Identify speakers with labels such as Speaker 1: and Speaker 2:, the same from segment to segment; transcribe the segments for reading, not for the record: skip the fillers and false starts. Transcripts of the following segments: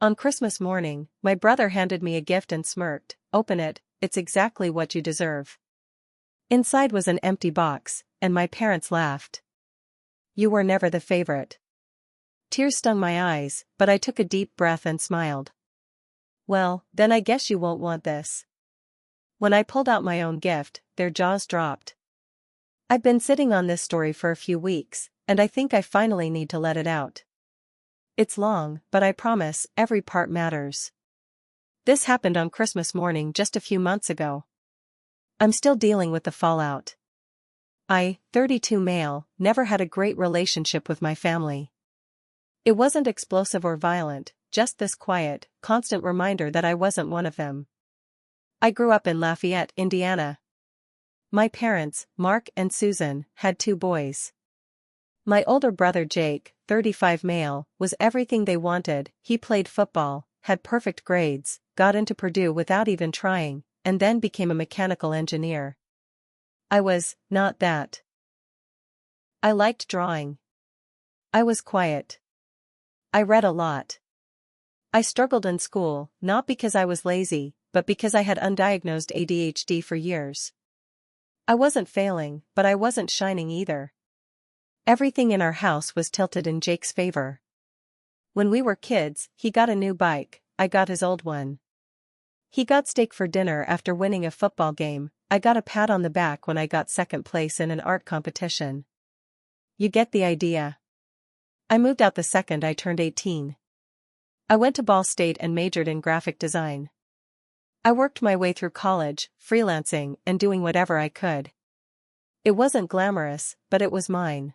Speaker 1: On Christmas morning, my brother handed me a gift and smirked, "Open it, it's exactly what you deserve." Inside was an empty box, and my parents laughed. "You were never the favorite." Tears stung my eyes, but I took a deep breath and smiled. "Well, then I guess you won't want this." When I pulled out my own gift, their jaws dropped. I've been sitting on this story for a few weeks, and I think I finally need to let it out. It's long, but I promise, every part matters. This happened on Christmas morning just a few months ago. I'm still dealing with the fallout. I, 32 male, never had a great relationship with my family. It wasn't explosive or violent, just this quiet, constant reminder that I wasn't one of them. I grew up in Lafayette, Indiana. My parents, Mark and Susan, had 2 boys. My older brother Jake, 35 male, was everything they wanted. He played football, had perfect grades, got into Purdue without even trying, and then became a mechanical engineer. I was not that. I liked drawing. I was quiet. I read a lot. I struggled in school, not because I was lazy, but because I had undiagnosed ADHD for years. I wasn't failing, but I wasn't shining either. Everything in our house was tilted in Jake's favor. When we were kids, he got a new bike, I got his old one. He got steak for dinner after winning a football game, I got a pat on the back when I got second place in an art competition. You get the idea. I moved out the second I turned 18. I went to Ball State and majored in graphic design. I worked my way through college, freelancing, and doing whatever I could. It wasn't glamorous, but it was mine.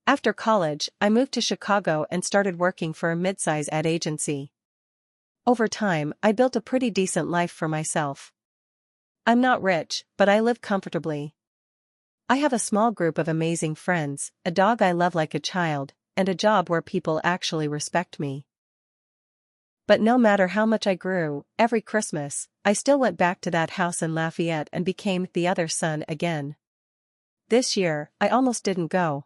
Speaker 1: After college, I moved to Chicago and started working for a mid-size ad agency. Over time, I built a pretty decent life for myself. I'm not rich, but I live comfortably. I have a small group of amazing friends, a dog I love like a child, and a job where people actually respect me. But no matter how much I grew, every Christmas, I still went back to that house in Lafayette and became the other son again. This year, I almost didn't go.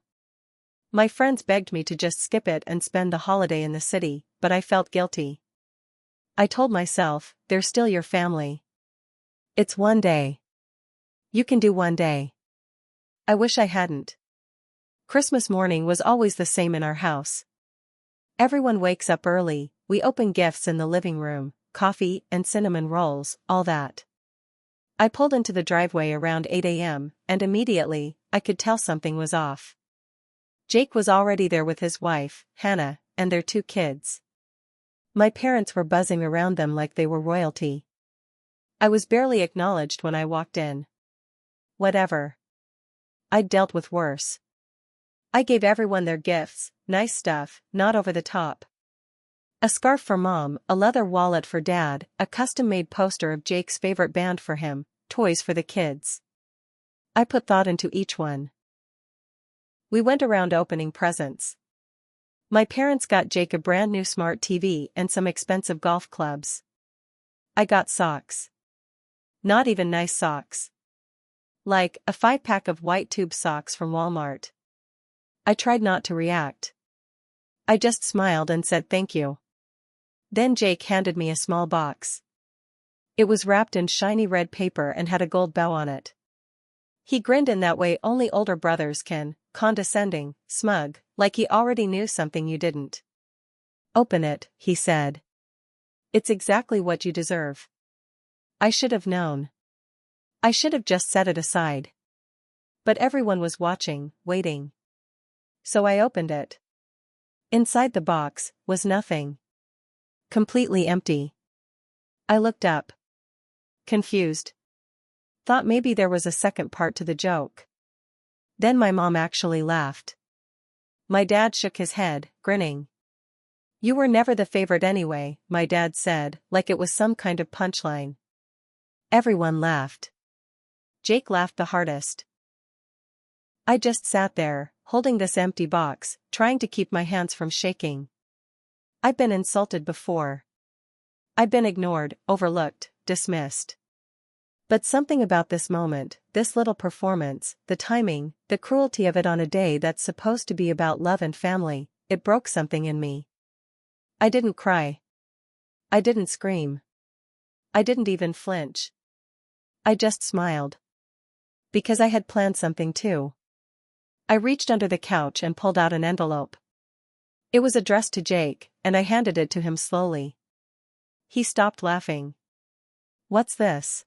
Speaker 1: My friends begged me to just skip it and spend the holiday in the city, but I felt guilty. I told myself, they're still your family. It's one day. You can do one day. I wish I hadn't. Christmas morning was always the same in our house. Everyone wakes up early, we open gifts in the living room, coffee and cinnamon rolls, all that. I pulled into the driveway around 8 a.m., and immediately, I could tell something was off. Jake was already there with his wife, Hannah, and their 2 kids. My parents were buzzing around them like they were royalty. I was barely acknowledged when I walked in. Whatever. I'd dealt with worse. I gave everyone their gifts, nice stuff, not over the top. A scarf for Mom, a leather wallet for Dad, a custom-made poster of Jake's favorite band for him, toys for the kids. I put thought into each one. We went around opening presents. My parents got Jake a brand new smart TV and some expensive golf clubs. I got socks. Not even nice socks. Like a 5-pack of white tube socks from Walmart. I tried not to react. I just smiled and said thank you. Then Jake handed me a small box. It was wrapped in shiny red paper and had a gold bow on it. He grinned in that way only older brothers can, condescending, smug, like he already knew something you didn't. "Open it," he said. "It's exactly what you deserve." I should have known. I should have just set it aside. But everyone was watching, waiting. So I opened it. Inside the box was nothing. Completely empty. I looked up. Confused. Thought maybe there was a second part to the joke. Then my mom actually laughed. My dad shook his head, grinning. "You were never the favorite anyway," my dad said, like it was some kind of punchline. Everyone laughed. Jake laughed the hardest. I just sat there, holding this empty box, trying to keep my hands from shaking. I've been insulted before. I've been ignored, overlooked, dismissed. But something about this moment, this little performance, the timing, the cruelty of it on a day that's supposed to be about love and family, it broke something in me. I didn't cry. I didn't scream. I didn't even flinch. I just smiled. Because I had planned something too. I reached under the couch and pulled out an envelope. It was addressed to Jake, and I handed it to him slowly. He stopped laughing. What's this?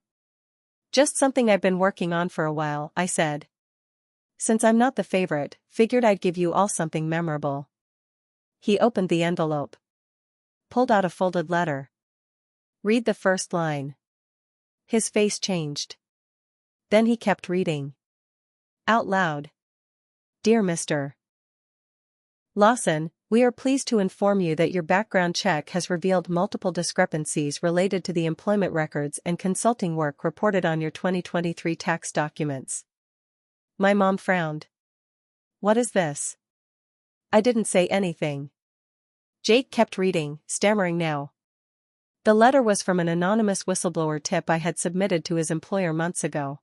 Speaker 1: Just something I've been working on for a while, I said. Since I'm not the favorite, figured I'd give you all something memorable. He opened the envelope. Pulled out a folded letter. Read the first line. His face changed. Then he kept reading. Out loud. Dear Mr. Lawson, we are pleased to inform you that your background check has revealed multiple discrepancies related to the employment records and consulting work reported on your 2023 tax documents. My mom frowned. What is this? I didn't say anything. Jake kept reading, stammering now. The letter was from an anonymous whistleblower tip I had submitted to his employer months ago.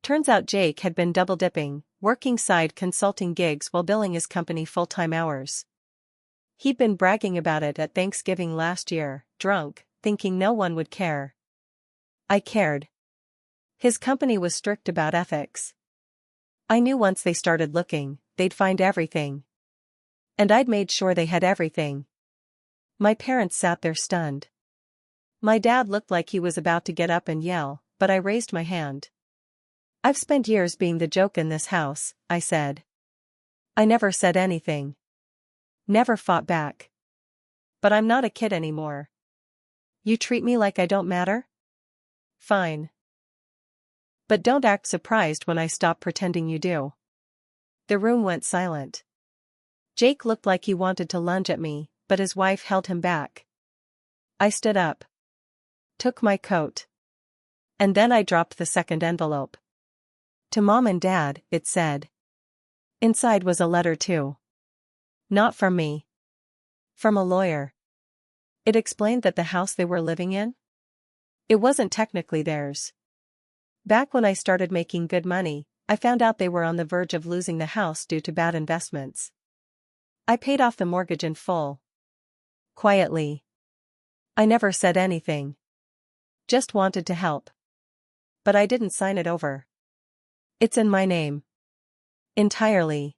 Speaker 1: Turns out Jake had been double-dipping, working side consulting gigs while billing his company full-time hours. He'd been bragging about it at Thanksgiving last year, drunk, thinking no one would care. I cared. His company was strict about ethics. I knew once they started looking, they'd find everything. And I'd made sure they had everything. My parents sat there stunned. My dad looked like he was about to get up and yell, but I raised my hand. I've spent years being the joke in this house, I said. I never said anything. Never fought back. But I'm not a kid anymore. You treat me like I don't matter? Fine. But don't act surprised when I stop pretending you do. The room went silent. Jake looked like he wanted to lunge at me, but his wife held him back. I stood up. Took my coat. And then I dropped the second envelope. To Mom and Dad, it said. Inside was a letter too. Not from me. From a lawyer. It explained that the house they were living in? It wasn't technically theirs. Back when I started making good money, I found out they were on the verge of losing the house due to bad investments. I paid off the mortgage in full. Quietly. I never said anything. Just wanted to help. But I didn't sign it over. It's in my name. Entirely.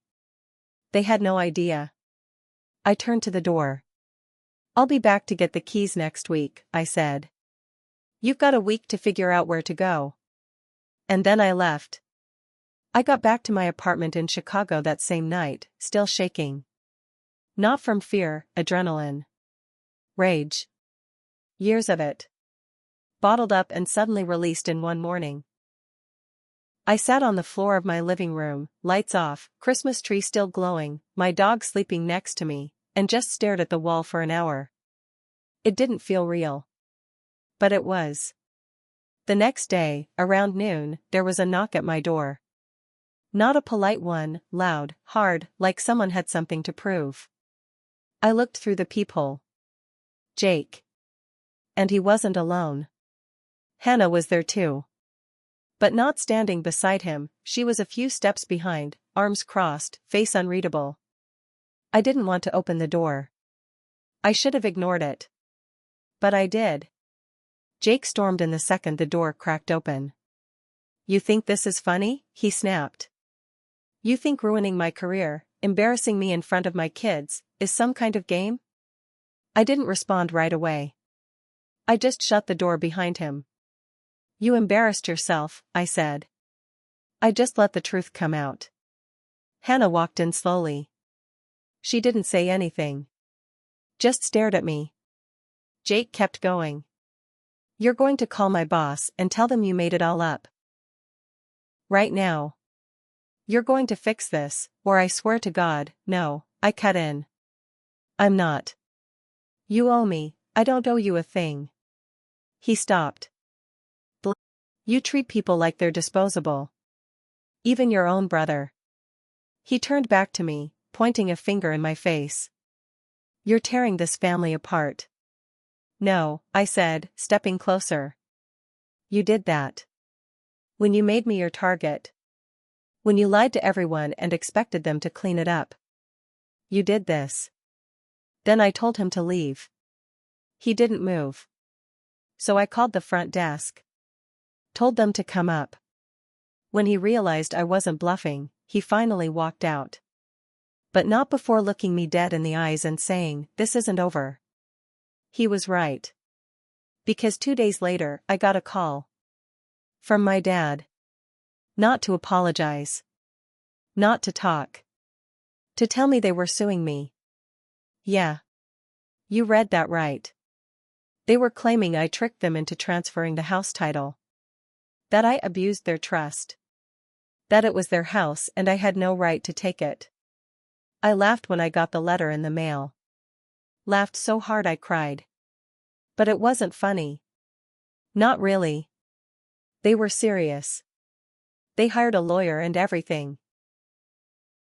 Speaker 1: They had no idea. I turned to the door. I'll be back to get the keys next week, I said. You've got a week to figure out where to go. And then I left. I got back to my apartment in Chicago that same night, still shaking. Not from fear, adrenaline. Rage. Years of it. Bottled up and suddenly released in one morning. I sat on the floor of my living room, lights off, Christmas tree still glowing, my dog sleeping next to me, and just stared at the wall for an hour. It didn't feel real. But it was. The next day, around noon, there was a knock at my door. Not a polite one, loud, hard, like someone had something to prove. I looked through the peephole. Jake. And he wasn't alone. Hannah was there too. But not standing beside him, she was a few steps behind, arms crossed, face unreadable. I didn't want to open the door. I should have ignored it. But I did. Jake stormed in the second the door cracked open. You think this is funny? He snapped. You think ruining my career, embarrassing me in front of my kids, is some kind of game? I didn't respond right away. I just shut the door behind him. You embarrassed yourself, I said. I just let the truth come out. Hannah walked in slowly. She didn't say anything. Just stared at me. Jake kept going. You're going to call my boss and tell them you made it all up. Right now. You're going to fix this, or I swear to God, no, I cut in. I'm not. You owe me, I don't owe you a thing. He stopped. You treat people like they're disposable. Even your own brother. He turned back to me, pointing a finger in my face. You're tearing this family apart. No, I said, stepping closer. You did that. When you made me your target. When you lied to everyone and expected them to clean it up. You did this. Then I told him to leave. He didn't move. So I called the front desk. Told them to come up. When he realized I wasn't bluffing, he finally walked out. But not before looking me dead in the eyes and saying, "This isn't over." He was right. Because 2 days later, I got a call. From my dad. Not to apologize. Not to talk. To tell me they were suing me. Yeah. You read that right. They were claiming I tricked them into transferring the house title. That I abused their trust. That it was their house and I had no right to take it. I laughed when I got the letter in the mail. Laughed so hard I cried. But it wasn't funny. Not really. They were serious. They hired a lawyer and everything.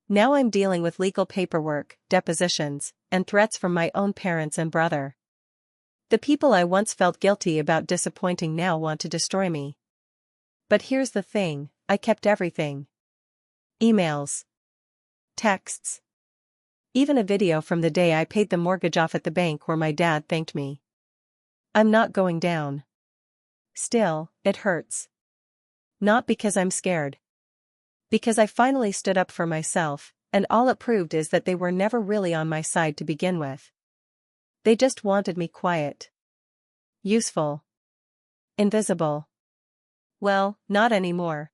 Speaker 1: Now I'm dealing with legal paperwork, depositions, and threats from my own parents and brother. The people I once felt guilty about disappointing now want to destroy me. But here's the thing, I kept everything. Emails. Texts. Even a video from the day I paid the mortgage off at the bank where my dad thanked me. I'm not going down. Still, it hurts. Not because I'm scared. Because I finally stood up for myself, and all it proved is that they were never really on my side to begin with. They just wanted me quiet. Useful. Invisible. Well, not anymore.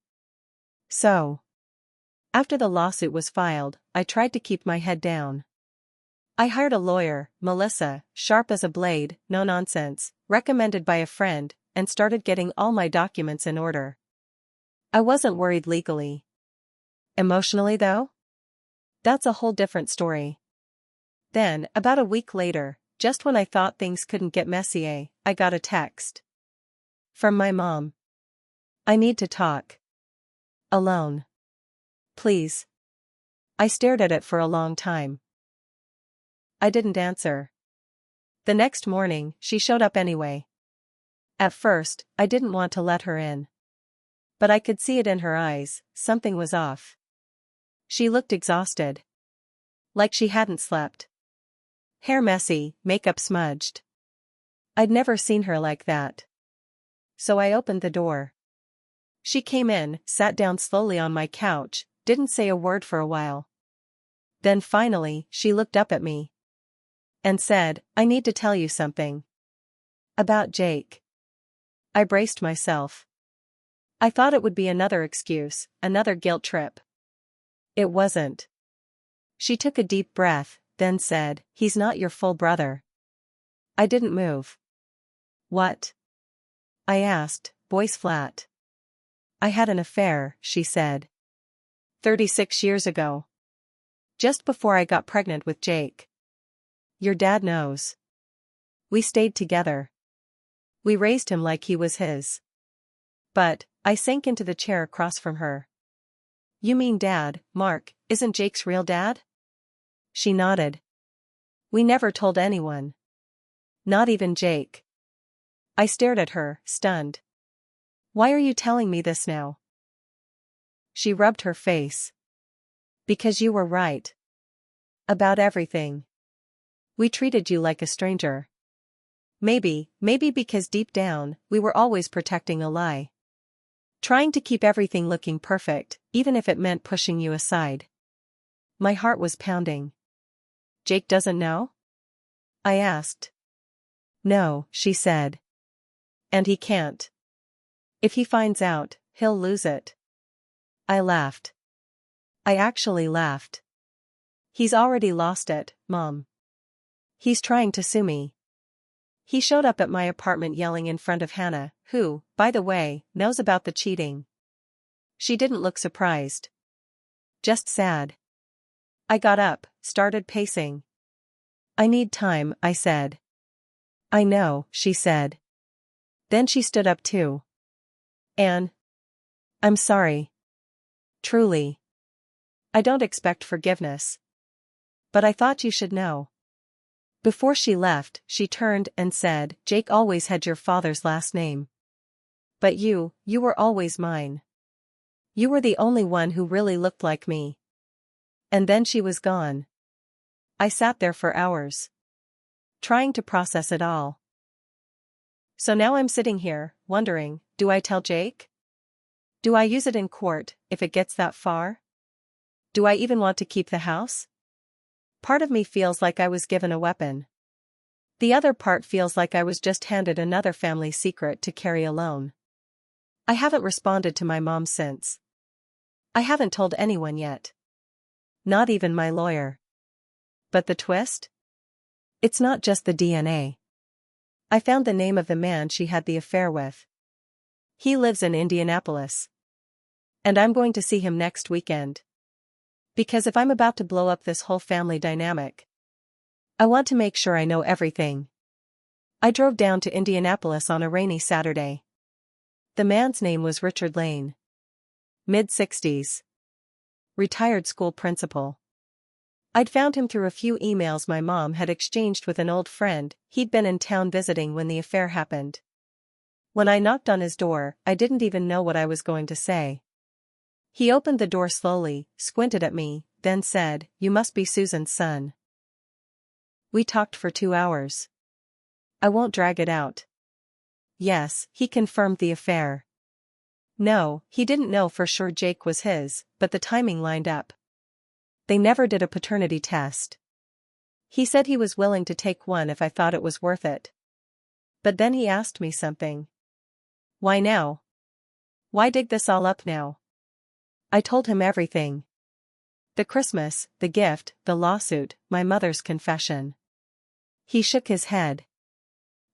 Speaker 1: So. After the lawsuit was filed, I tried to keep my head down. I hired a lawyer, Melissa, sharp as a blade, no nonsense, recommended by a friend, and started getting all my documents in order. I wasn't worried legally. Emotionally though? That's a whole different story. Then, about a week later, just when I thought things couldn't get messier, I got a text. From my mom. I need to talk. Alone. Please. I stared at it for a long time. I didn't answer. The next morning, she showed up anyway. At first, I didn't want to let her in. But I could see it in her eyes, something was off. She looked exhausted. Like she hadn't slept. Hair messy, makeup smudged. I'd never seen her like that. So I opened the door. She came in, sat down slowly on my couch, didn't say a word for a while. Then finally, she looked up at me. And said, "I need to tell you something. About Jake." I braced myself. I thought it would be another excuse, another guilt trip. It wasn't. She took a deep breath, then said, "He's not your full brother." I didn't move. What? I asked, voice flat. I had an affair, she said. 36 years ago. Just before I got pregnant with Jake. Your dad knows. We stayed together. We raised him like he was his. But, I sank into the chair across from her. You mean Dad, Mark, isn't Jake's real dad? She nodded. We never told anyone. Not even Jake. I stared at her, stunned. Why are you telling me this now? She rubbed her face. Because you were right. About everything. We treated you like a stranger. Maybe because deep down, we were always protecting a lie. Trying to keep everything looking perfect, even if it meant pushing you aside. My heart was pounding. Jake doesn't know? I asked. No, she said. And he can't. If he finds out, he'll lose it. I laughed. I actually laughed. He's already lost it, Mom. He's trying to sue me. He showed up at my apartment yelling in front of Hannah, who, by the way, knows about the cheating. She didn't look surprised. Just sad. I got up, started pacing. I need time, I said. I know, she said. Then she stood up too. Anne. I'm sorry. Truly. I don't expect forgiveness. But I thought you should know. Before she left, she turned and said, Jake always had your father's last name. But you were always mine. You were the only one who really looked like me. And then she was gone. I sat there for hours. Trying to process it all. So now I'm sitting here, wondering, do I tell Jake? Do I use it in court, if it gets that far? Do I even want to keep the house? Part of me feels like I was given a weapon. The other part feels like I was just handed another family secret to carry alone. I haven't responded to my mom since. I haven't told anyone yet. Not even my lawyer. But the twist? It's not just the DNA. I found the name of the man she had the affair with. He lives in Indianapolis. And I'm going to see him next weekend. Because if I'm about to blow up this whole family dynamic, I want to make sure I know everything. I drove down to Indianapolis on a rainy Saturday. The man's name was Richard Lane. Mid-60s. Retired school principal. I'd found him through a few emails my mom had exchanged with an old friend he'd been in town visiting when the affair happened. When I knocked on his door, I didn't even know what I was going to say. He opened the door slowly, squinted at me, then said, "You must be Susan's son." We talked for 2 hours. I won't drag it out. Yes, he confirmed the affair. No, he didn't know for sure Jake was his, but the timing lined up. They never did a paternity test. He said he was willing to take one if I thought it was worth it. But then he asked me something. Why now? Why dig this all up now? I told him everything. The Christmas, the gift, the lawsuit, my mother's confession. He shook his head.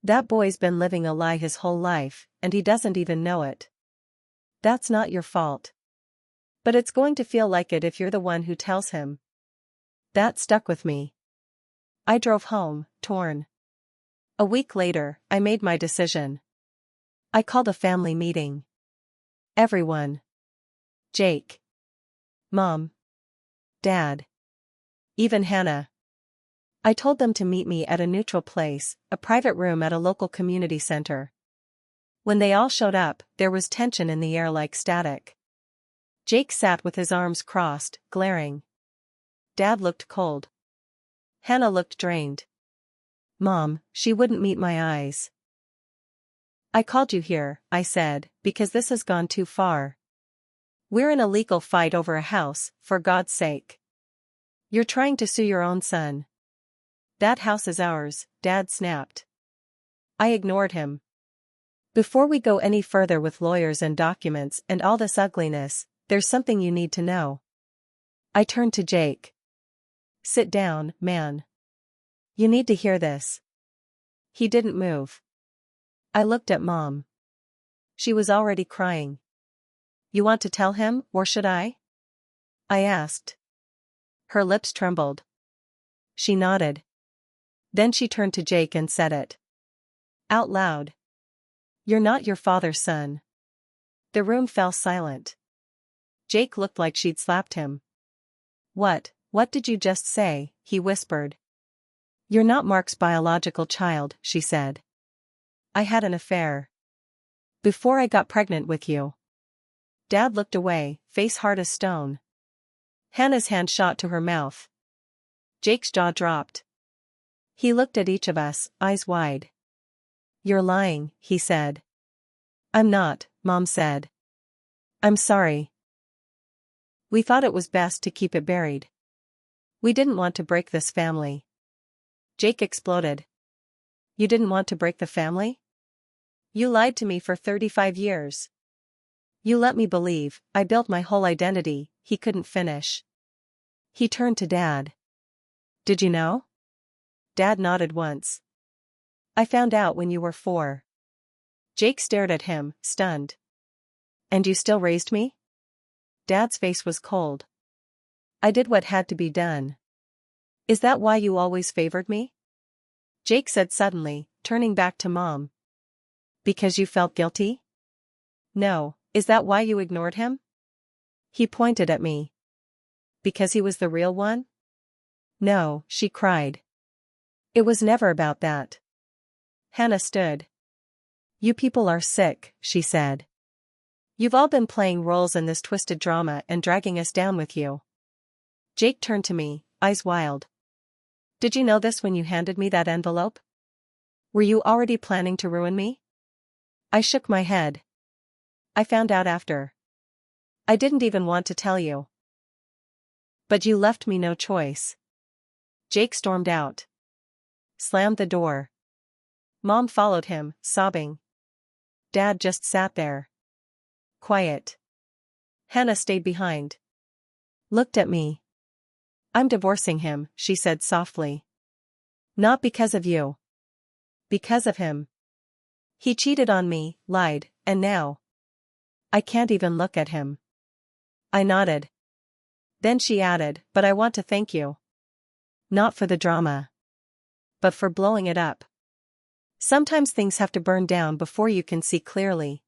Speaker 1: That boy's been living a lie his whole life, and he doesn't even know it. That's not your fault. But it's going to feel like it if you're the one who tells him. That stuck with me. I drove home, torn. A week later, I made my decision. I called a family meeting. Everyone. Jake. Mom. Dad. Even Hannah. I told them to meet me at a neutral place, a private room at a local community center. When they all showed up, there was tension in the air like static. Jake sat with his arms crossed, glaring. Dad looked cold. Hannah looked drained. Mom, she wouldn't meet my eyes. I called you here, I said, because this has gone too far. We're in a legal fight over a house, for God's sake. You're trying to sue your own son. That house is ours, Dad snapped. I ignored him. Before we go any further with lawyers and documents and all this ugliness, there's something you need to know. I turned to Jake. Sit down, man. You need to hear this. He didn't move. I looked at Mom. She was already crying. You want to tell him, or should I? I asked. Her lips trembled. She nodded. Then she turned to Jake and said it. Out loud. You're not your father's son. The room fell silent. Jake looked like she'd slapped him. What did you just say? He whispered. You're not Mark's biological child, she said. I had an affair. Before I got pregnant with you. Dad looked away, face hard as stone. Hannah's hand shot to her mouth. Jake's jaw dropped. He looked at each of us, eyes wide. You're lying, he said. I'm not, Mom said. I'm sorry. We thought it was best to keep it buried. We didn't want to break this family. Jake exploded. You didn't want to break the family? You lied to me for 35 years. You let me believe I built my whole identity. He couldn't finish. He turned to Dad. Did you know? Dad nodded once. I found out when you were 4. Jake stared at him, stunned. And you still raised me? Dad's face was cold. I did what had to be done. Is that why you always favored me? Jake said suddenly, turning back to Mom. Because you felt guilty? No, is that why you ignored him? He pointed at me. Because he was the real one? No, she cried. It was never about that. Hannah stood. You people are sick, she said. You've all been playing roles in this twisted drama and dragging us down with you. Jake turned to me, eyes wild. Did you know this when you handed me that envelope? Were you already planning to ruin me? I shook my head. I found out after. I didn't even want to tell you. But you left me no choice. Jake stormed out. Slammed the door. Mom followed him, sobbing. Dad just sat there. Quiet. Hannah stayed behind. Looked at me. I'm divorcing him, she said softly. Not because of you. Because of him. He cheated on me, lied, and now. I can't even look at him. I nodded. Then she added, but I want to thank you. Not for the drama. But for blowing it up. Sometimes things have to burn down before you can see clearly.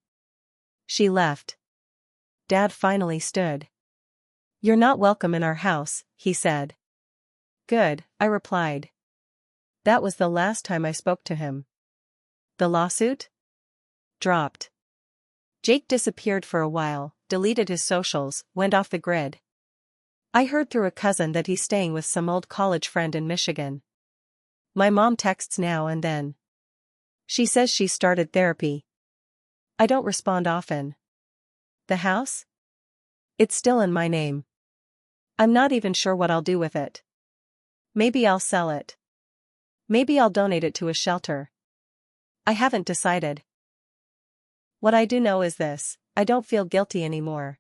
Speaker 1: She left. Dad finally stood. You're not welcome in our house, he said. Good, I replied. That was the last time I spoke to him. The lawsuit? Dropped. Jake disappeared for a while, deleted his socials, went off the grid. I heard through a cousin that he's staying with some old college friend in Michigan. My mom texts now and then. She says she started therapy. I don't respond often. The house? It's still in my name. I'm not even sure what I'll do with it. Maybe I'll sell it. Maybe I'll donate it to a shelter. I haven't decided. What I do know is this, I don't feel guilty anymore.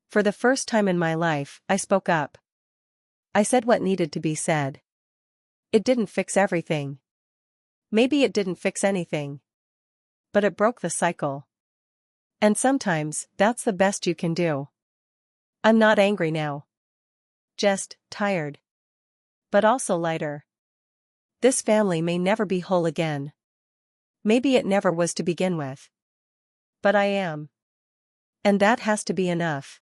Speaker 1: For the first time in my life, I spoke up. I said what needed to be said. It didn't fix everything. Maybe it didn't fix anything. But it broke the cycle. And sometimes, that's the best you can do. I'm not angry now. Just tired. But also lighter. This family may never be whole again. Maybe it never was to begin with. But I am. And that has to be enough.